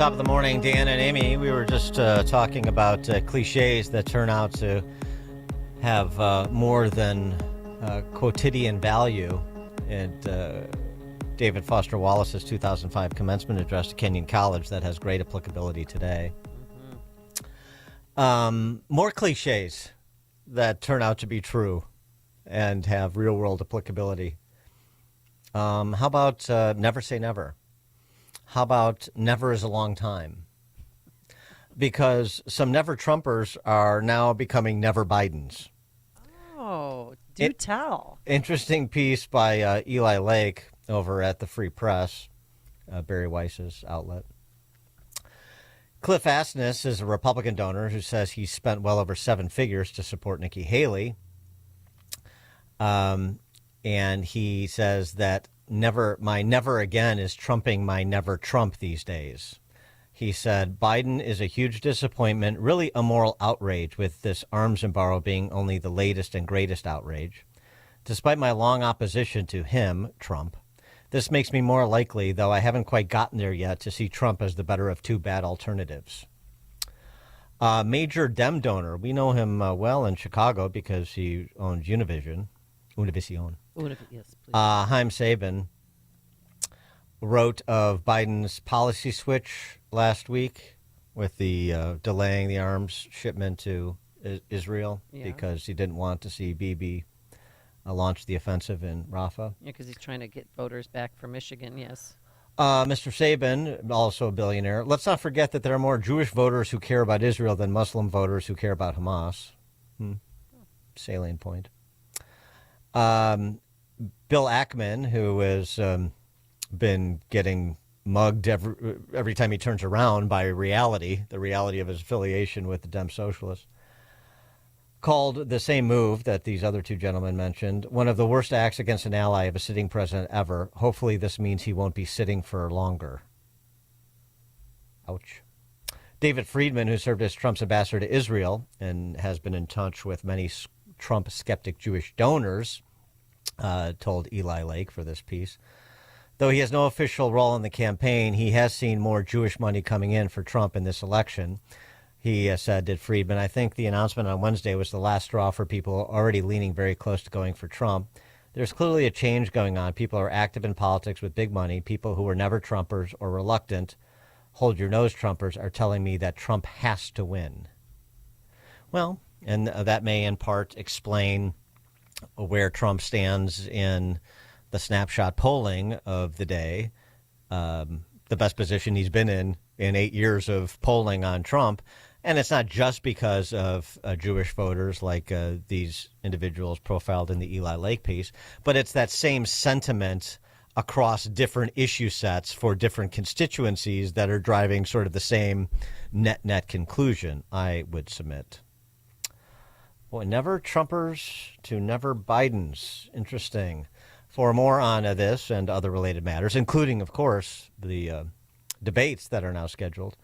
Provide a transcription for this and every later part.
Top of the morning, Dan and Amy. We were just talking about cliches that turn out to have more than quotidian value. And David Foster Wallace's 2005 commencement address to Kenyon College that has great applicability today. More cliches that turn out to be true and have real-world applicability. How about never say never? How about never is a long time? Because some never Trumpers are now becoming never Bidens. Oh, do tell. Interesting piece by Eli Lake over at the Free Press, Barry Weiss's outlet. Cliff Asness is a Republican donor who says he spent well over seven figures to support Nikki Haley. And he says that my never again is trumping my never Trump these days. He said, Biden is a huge disappointment, really a moral outrage, with this arms embargo being only the latest and greatest outrage. Despite my long opposition to him, Trump, this makes me more likely, though I haven't quite gotten there yet, to see Trump as the better of two bad alternatives. Major Dem donor, we know him well in Chicago because he owns Univision. Univision. Yes, please. Haim Saban wrote of Biden's policy switch last week with the delaying the arms shipment to Israel because he didn't want to see Bibi launch the offensive in Rafah. Yeah, because he's trying to get voters back from Michigan, yes. Mr. Saban, also a billionaire. Let's not forget that there are more Jewish voters who care about Israel than Muslim voters who care about Hamas. Salient point. Bill Ackman, who has been getting mugged every time he turns around by the reality of his affiliation with the Dem Socialists, called the same move that these other two gentlemen mentioned one of the worst acts against an ally of a sitting president ever. Hopefully this means he won't be sitting for longer. Ouch. David Friedman, who served as Trump's ambassador to Israel and has been in touch with many Trump skeptic Jewish donors, told Eli Lake for this piece. Though he has no official role in the campaign, he has seen more Jewish money coming in for Trump in this election. He said, did Friedman, I think the announcement on Wednesday was the last straw for people already leaning very close to going for Trump. There's clearly a change going on. People are active in politics with big money. People who were never Trumpers or reluctant, hold your nose Trumpers, are telling me that Trump has to win. Well, and that may in part explain where Trump stands in the snapshot polling of the day, the best position he's been in 8 years of polling on Trump. And it's not just because of Jewish voters like these individuals profiled in the Eli Lake piece, but it's that same sentiment across different issue sets for different constituencies that are driving sort of the same net conclusion, I would submit. Boy, never Trumpers to never Bidens. Interesting. For more on this and other related matters, including, of course, the debates that are now scheduled,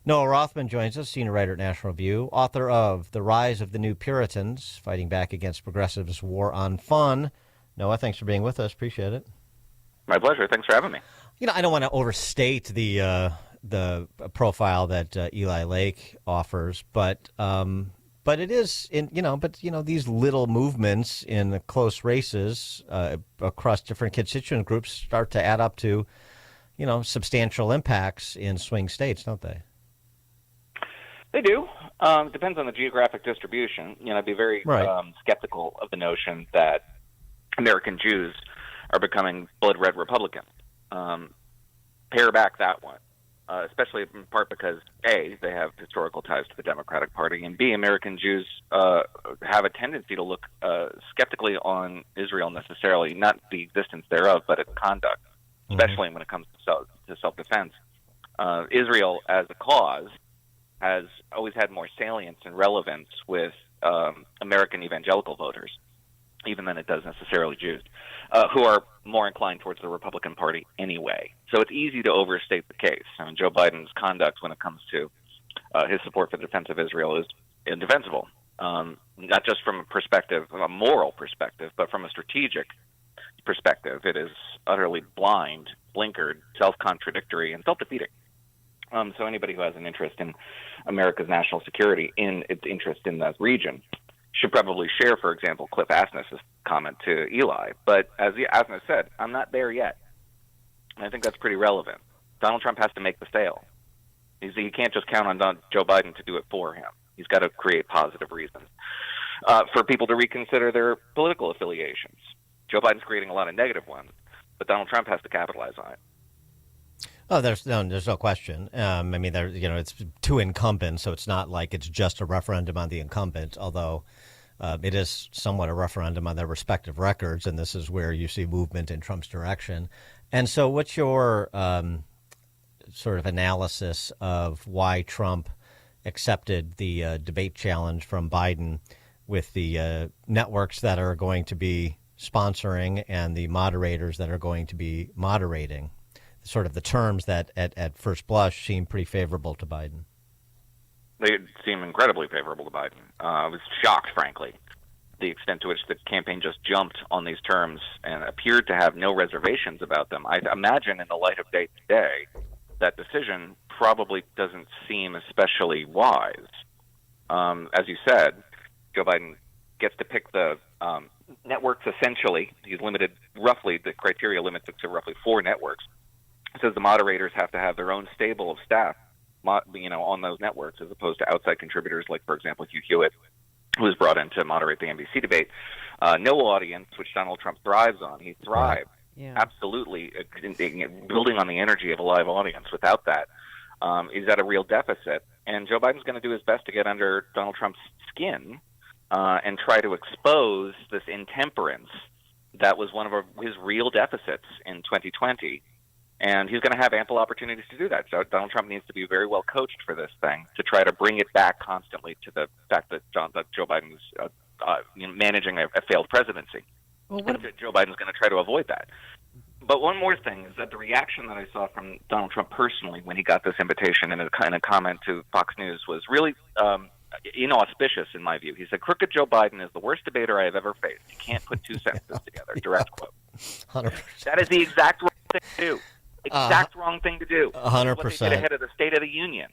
Noah Rothman joins us, senior writer at National Review, author of The Rise of the New Puritans, Fighting Back Against Progressives' War on Fun. Noah, thanks for being with us. Appreciate it. My pleasure. Thanks for having me. You know, I don't want to overstate the profile that Eli Lake offers, but it is these little movements in the close races across different constituent groups start to add up to, substantial impacts in swing states, don't they? They do. Depends on the geographic distribution. I'd be very skeptical of the notion that American Jews are becoming blood red Republicans. Pare back that one, especially in part because, A, they have historical ties to the Democratic Party, and B, American Jews have a tendency to look skeptically on Israel necessarily, not the existence thereof, but its conduct, especially when it comes to self-defense. Israel as a cause has always had more salience and relevance with American evangelical voters, even than it does necessarily Jews, who are more inclined towards the Republican Party anyway. So it's easy to overstate the case. I mean, Joe Biden's conduct when it comes to his support for the defense of Israel is indefensible, not just from a moral perspective, but from a strategic perspective. It is utterly blind, blinkered, self-contradictory, and self-defeating. So anybody who has an interest in America's national security, in its interest in that region, should probably share, for example, Cliff Asness's comment to Eli. But as Asness said, I'm not there yet. And I think that's pretty relevant. Donald Trump has to make the sale. He can't just count on Joe Biden to do it for him. He's got to create positive reasons for people to reconsider their political affiliations. Joe Biden's creating a lot of negative ones, but Donald Trump has to capitalize on it. Oh, there's no question. I mean, it's two incumbents, so it's not like it's just a referendum on the incumbent, although it is somewhat a referendum on their respective records, and this is where you see movement in Trump's direction. And so what's your sort of analysis of why Trump accepted the debate challenge from Biden with the networks that are going to be sponsoring and the moderators that are going to be moderating? Sort of the terms that at first blush seem pretty favorable to Biden. They seem incredibly favorable to Biden. I was shocked, frankly, the extent to which the campaign just jumped on these terms and appeared to have no reservations about them. I imagine in the light of day today, that decision probably doesn't seem especially wise. As you said, Joe Biden gets to pick the networks essentially. He's limited roughly, the criteria limits it to roughly 4 networks. It says the moderators have to have their own stable of staff, on those networks, as opposed to outside contributors like, for example, Hugh Hewitt, who was brought in to moderate the NBC debate. No audience, which Donald Trump thrives on. He thrived absolutely in building on the energy of a live audience. Without that, he's at a real deficit. And Joe Biden's going to do his best to get under Donald Trump's skin and try to expose this intemperance that was one of his real deficits in 2020. And he's going to have ample opportunities to do that. So Donald Trump needs to be very well coached for this thing to try to bring it back constantly to the fact that Joe Biden's managing a failed presidency. Well, Joe Biden's going to try to avoid that. But one more thing is that the reaction that I saw from Donald Trump personally when he got this invitation in a comment to Fox News was really inauspicious in my view. He said, "Crooked Joe Biden is the worst debater I have ever faced. He can't put 2 sentences together." Direct quote. 100%. That is the exact wrong thing to do. Wrong thing to do. 100%. What they did ahead of the State of the Union.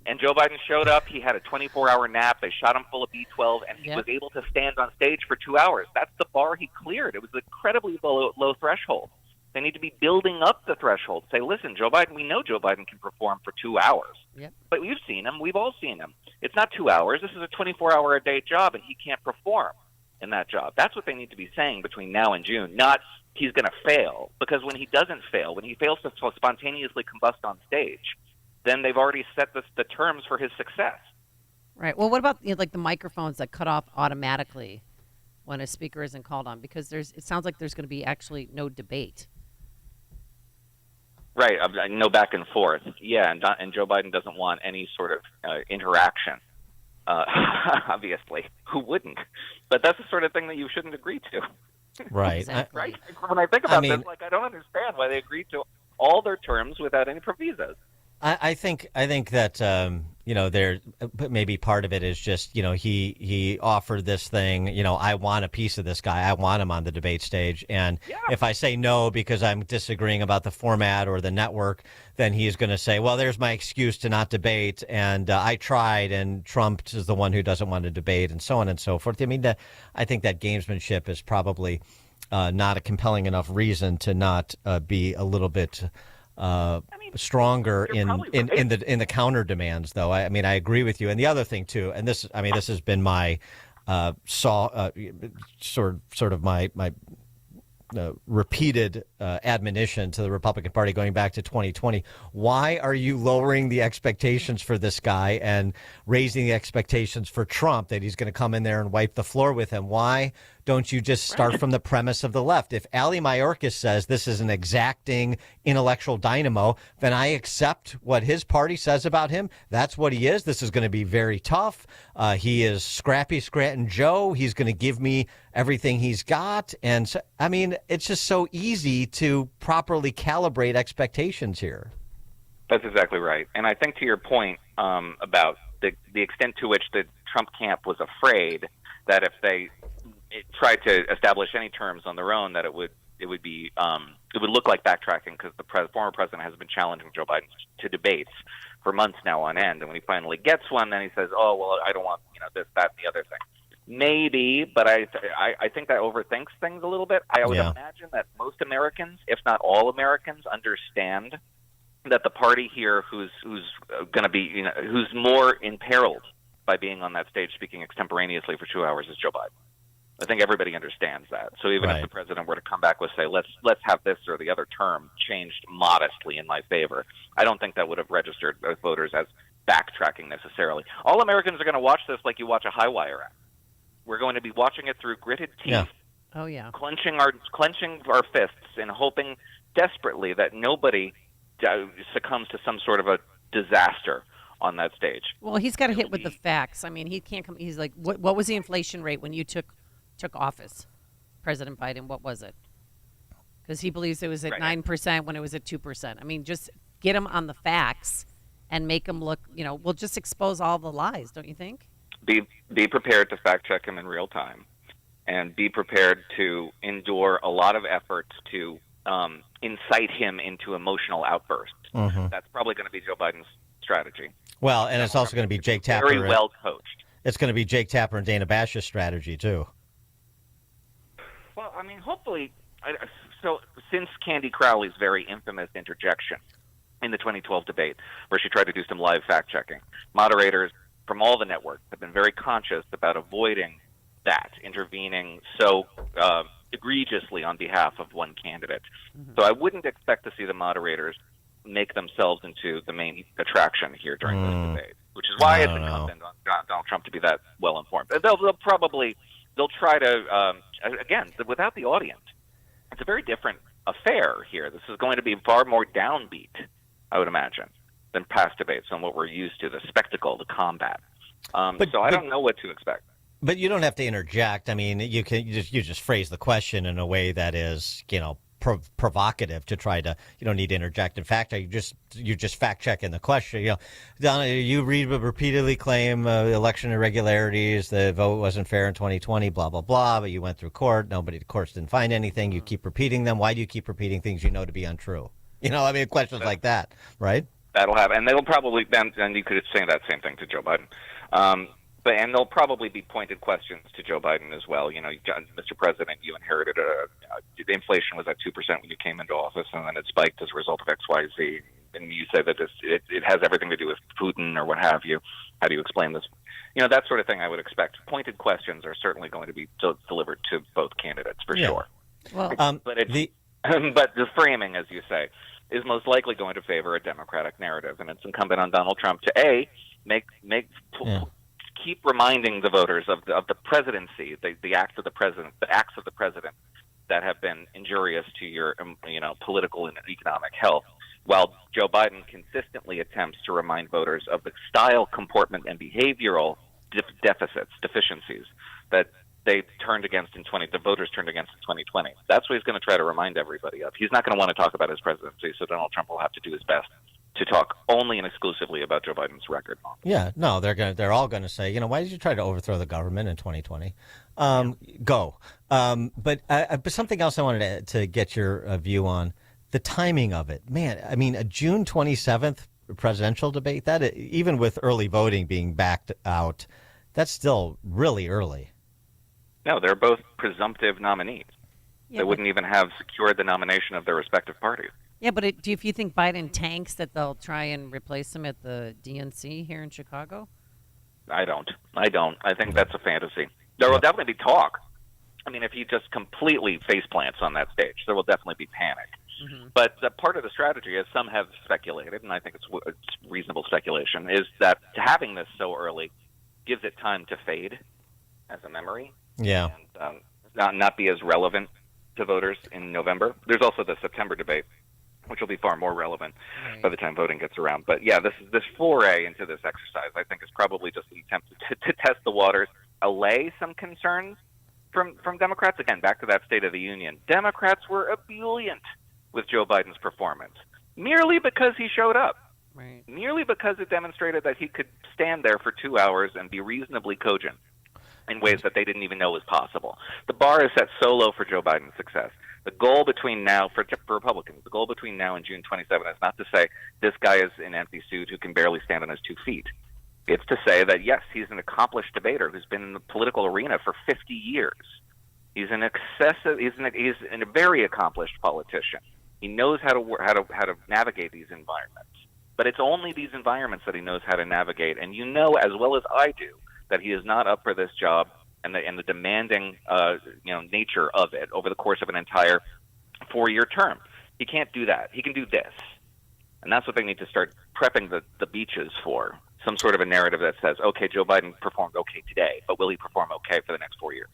And Joe Biden showed up. He had a 24-hour nap. They shot him full of B12, and he was able to stand on stage for 2 hours. That's the bar he cleared. It was an incredibly low threshold. They need to be building up the threshold. Say, listen, Joe Biden, we know Joe Biden can perform for 2 hours. Yep. But we've seen him. We've all seen him. It's not 2 hours. This is a 24-hour-a-day job, and he can't perform in that job. That's what they need to be saying between now and June, not he's going to fail. Because when he doesn't fail, when he fails to spontaneously combust on stage, then they've already set the terms for his success. Right. Well, what about like the microphones that cut off automatically when a speaker isn't called on? Because it sounds like there's going to be actually no debate. Right. No back and forth. Yeah, and Joe Biden doesn't want any sort of interaction. Obviously, who wouldn't? But that's the sort of thing that you shouldn't agree to. Right. Exactly. Right. When I think about this, I don't understand why they agreed to all their terms without any provisos. I think that there maybe part of it is just he offered this thing. I want a piece of this guy. I want him on the debate stage. And if I say no because I'm disagreeing about the format or the network, then he's going to say, well, there's my excuse to not debate. And I tried, and Trump is the one who doesn't want to debate, and so on and so forth. I mean, I think that gamesmanship is probably not a compelling enough reason to not be a little bit stronger in the counter demands, though. I mean, I agree with you. And the other thing too, and this has been my sort of my repeated admonition to the Republican Party going back to 2020. Why are you lowering the expectations for this guy and raising the expectations for Trump that he's going to come in there and wipe the floor with him? Why don't you just start from the premise of the left? If Ali Mayorkas says this is an exacting intellectual dynamo, then I accept what his party says about him. That's what he is. This is going to be very tough. He is Scrappy Scranton Joe. He's going to give me everything he's got. And so, I mean, it's just so easy to properly calibrate expectations here. That's exactly right. And I think to your point about the extent to which the Trump camp was afraid that if they tried to establish any terms on their own, that it would it would look like backtracking because the former president has been challenging Joe Biden to debates for months now on end, and when he finally gets one, then he says, "Oh well, I don't want this, that, and the other thing." Maybe, but I think that overthinks things a little bit. I would imagine that most Americans, if not all Americans, understand that the party here who's going to be who's more imperiled by being on that stage speaking extemporaneously for 2 hours is Joe Biden. I think everybody understands that. So even if the president were to come back with, say, let's have this or the other term changed modestly in my favor, I don't think that would have registered with voters as backtracking necessarily. All Americans are going to watch this like you watch a high wire act. We're going to be watching it through gritted teeth. Yeah. Oh yeah. Clenching our fists and hoping desperately that nobody succumbs to some sort of a disaster on that stage. Well, he's got to hit with the facts. I mean, he can't come. He's like, what was the inflation rate when you took office, President Biden? What was it? Because he believes it was at 9% when it was at 2%. I mean, just get him on the facts and make him look. We'll just expose all the lies, don't you think? Be prepared to fact check him in real time, and be prepared to endure a lot of efforts to incite him into emotional outbursts. Mm-hmm. That's probably going to be Joe Biden's strategy. Well, and it's also going to be Jake Tapper. Very well coached. It's going to be Jake Tapper and Dana Bash's strategy too. Well, I mean, hopefully. So since Candy Crowley's very infamous interjection in the 2012 debate, where she tried to do some live fact checking, moderators from all the networks have been very conscious about avoiding that, intervening so egregiously on behalf of one candidate. Mm-hmm. So I wouldn't expect to see the moderators make themselves into the main attraction here during this debate, which is why it's incumbent on Donald Trump to be that well informed. They'll try to again, without the audience, it's a very different affair here. This is going to be far more downbeat, I would imagine, than past debates on what we're used to, the spectacle, the combat. So I don't know what to expect. But you don't have to interject. I mean, you just phrase the question in a way that is, provocative to try to. You don't need to interject. In fact, you just fact check in the question. Donna, you repeatedly claim election irregularities. The vote wasn't fair in 2020. Blah blah blah. But you went through court. The courts didn't find anything. You keep repeating them. Why do you keep repeating things you know to be untrue? Questions like that, right? That'll happen, and they'll probably and you could say that same thing to Joe Biden. And there'll probably be pointed questions to Joe Biden as well. Mr. President, you inherited the inflation was at 2% when you came into office, and then it spiked as a result of X, Y, Z. And you say that it has everything to do with Putin or what have you. How do you explain this? That sort of thing I would expect. Pointed questions are certainly going to be delivered to both candidates for sure. Well, but the framing, as you say, is most likely going to favor a Democratic narrative, and it's incumbent on Donald Trump to keep reminding the voters of the presidency, the acts of the president that have been injurious to your political and economic health, while Joe Biden consistently attempts to remind voters of the style, comportment, and behavioral deficiencies that the voters turned against in 2020. That's what he's going to try to remind everybody of. He's not going to want to talk about his presidency, so Donald Trump will have to do his best to talk only and exclusively about Joe Biden's record. Yeah, no, they're all going to say, why did you try to overthrow the government in 2020? Go. But something else I wanted to get your view on, the timing of it. Man, I mean, a June 27th presidential debate, that even with early voting being backed out, that's still really early. No, they're both presumptive nominees. Yeah, they wouldn't even have secured the nomination of their respective parties. Yeah, but if you think Biden tanks, that they'll try and replace him at the DNC here in Chicago? I don't. I think that's a fantasy. There will definitely be talk. I mean, if he just completely face plants on that stage, there will definitely be panic. Mm-hmm. But part of the strategy, as some have speculated, and I think it's reasonable speculation, is that having this so early gives it time to fade as a memory. Yeah. And not be as relevant to voters in November. There's also the September debate, which will be far more relevant by the time voting gets around. But yeah, this foray into this exercise, I think, is probably just an attempt to test the waters, allay some concerns from Democrats. Again, back to that State of the Union. Democrats were ebullient with Joe Biden's performance, merely because he showed up, merely because it demonstrated that he could stand there for 2 hours and be reasonably cogent in ways that they didn't even know was possible. The bar is set so low for Joe Biden's success The goal between now, for Republicans, the goal between now and June 27 is not to say this guy is an empty suit who can barely stand on his 2 feet. It's to say that, yes, he's an accomplished debater who's been in the political arena for 50 years. He's a very accomplished politician. He knows how to navigate these environments. But it's only these environments that he knows how to navigate. And you know as well as I do that he is not up for this job and the demanding nature of it over the course of an entire 4-year term. He can't do that. He can do this. And that's what they need to start prepping the beaches for. Some sort of a narrative that says, okay, Joe Biden performed okay today, but will he perform okay for the next 4 years?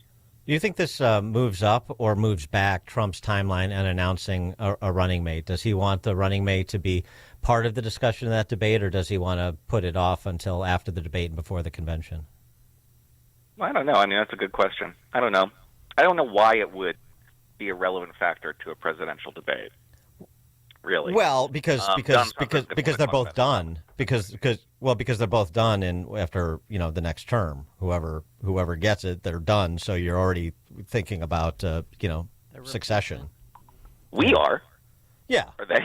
Do you think this moves up or moves back Trump's timeline and announcing a running mate? Does he want the running mate to be part of the discussion of that debate, or does he want to put it off until after the debate and before the convention? Well, I don't know. I mean, that's a good question. I don't know. I don't know why it would be a relevant factor to a presidential debate. Really? Well, because they're both done. Because they're both done, and after the next term, whoever gets it, they're done. So you're already thinking about succession. We are. Yeah. Are they?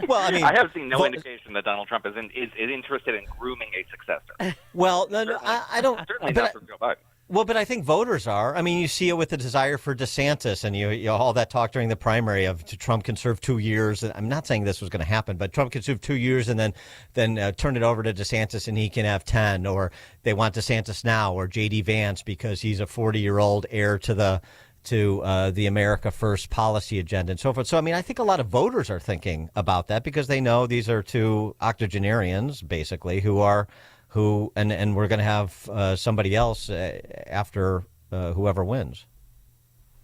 Well, I mean, I have seen no indication that Donald Trump is interested in grooming a successor. Well, no, I don't. Certainly not for Joe Biden. Well, but I think voters are. I mean, you see it with the desire for DeSantis, and you all that talk during the primary of Trump can serve 2 years. I'm not saying this was going to happen, but Trump can serve 2 years and then turn it over to DeSantis and he can have 10. Or they want DeSantis now, or J.D. Vance because he's a 40-year-old heir to the America First policy agenda and so forth. So, I mean, I think a lot of voters are thinking about that because they know these are two octogenarians, basically, and we're going to have somebody else after whoever wins.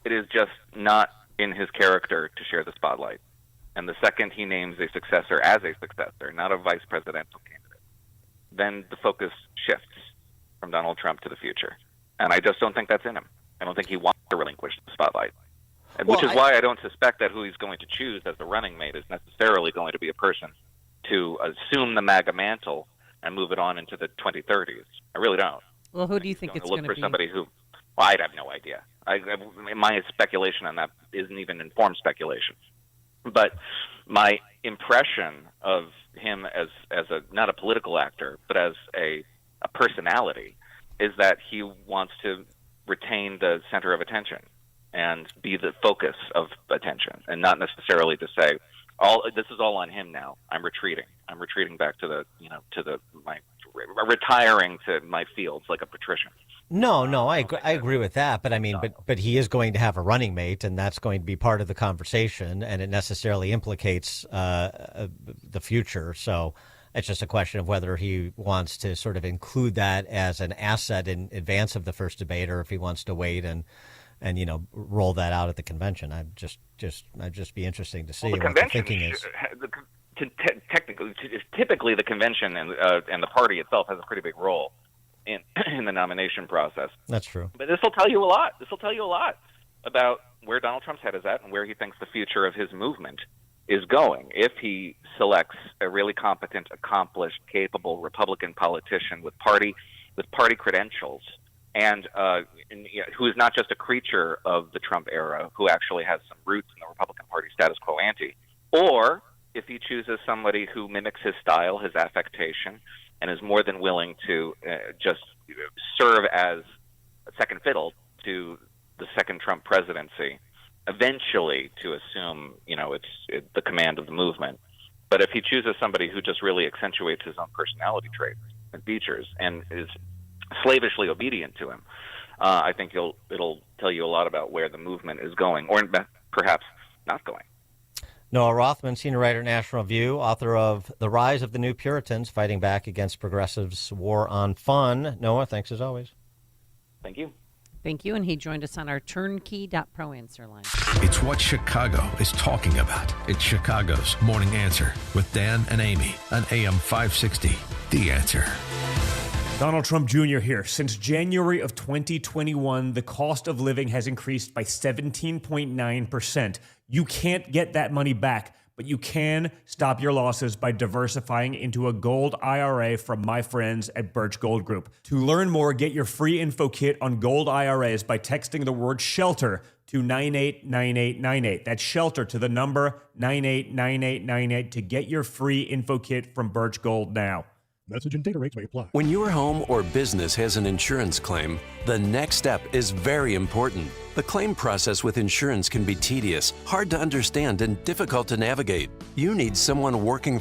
It is just not in his character to share the spotlight. And the second he names a successor as a successor, not a vice presidential candidate, then the focus shifts from Donald Trump to the future. And I just don't think that's in him. I don't think he wants to relinquish the spotlight. Which is why I don't suspect that who he's going to choose as the running mate is necessarily going to be a person to assume the MAGA mantle and move it on into the 2030s. I really don't. Well, who do you think it's going to be? Look for somebody who, well, I'd have no idea. My speculation on that isn't even informed speculation. But my impression of him as not a political actor, but as a personality, is that he wants to retain the center of attention and be the focus of attention, and not necessarily to say, this is all on him now. I'm retreating back to retiring to my fields like a patrician. No, I agree with that. But I mean, but he is going to have a running mate, and that's going to be part of the conversation, and it necessarily implicates the future. So it's just a question of whether he wants to sort of include that as an asset in advance of the first debate, or if he wants to wait and roll that out at the convention. I'd just be interesting to see what the thinking is. Typically, the convention and the party itself has a pretty big role in the nomination process. That's true. But this will tell you a lot. This will tell you a lot about where Donald Trump's head is at and where he thinks the future of his movement is going. If he selects a really competent, accomplished, capable Republican politician with party credentials, and who is not just a creature of the Trump era, who actually has some roots in the Republican Party status quo ante, or if he chooses somebody who mimics his style, his affectation, and is more than willing to just serve as a second fiddle to the second Trump presidency, eventually to assume, it's the command of the movement. But if he chooses somebody who just really accentuates his own personality traits and features and is slavishly obedient to him, I think it'll tell you a lot about where the movement is going, or perhaps not going. Noah Rothman, senior writer at National Review, author of The Rise of the New Puritans, Fighting Back Against Progressives' War on Fun. Noah, thanks as always. Thank you. Thank you, and he joined us on our turnkey.pro answer line. It's what Chicago is talking about. It's Chicago's Morning Answer with Dan and Amy on AM 560. The Answer. Donald Trump Jr. here. Since January of 2021, the cost of living has increased by 17.9%. You can't get that money back, But you can stop your losses by diversifying into a gold IRA from my friends at Birch Gold Group. To learn more, get your free info kit on gold IRAs by texting the word SHELTER to 989898. That's SHELTER to the number 989898 to get your free info kit from Birch Gold now. Message and data rates may apply. When your home or business has an insurance claim, the next step is very important. The claim process with insurance can be tedious, hard to understand, and difficult to navigate. You need someone working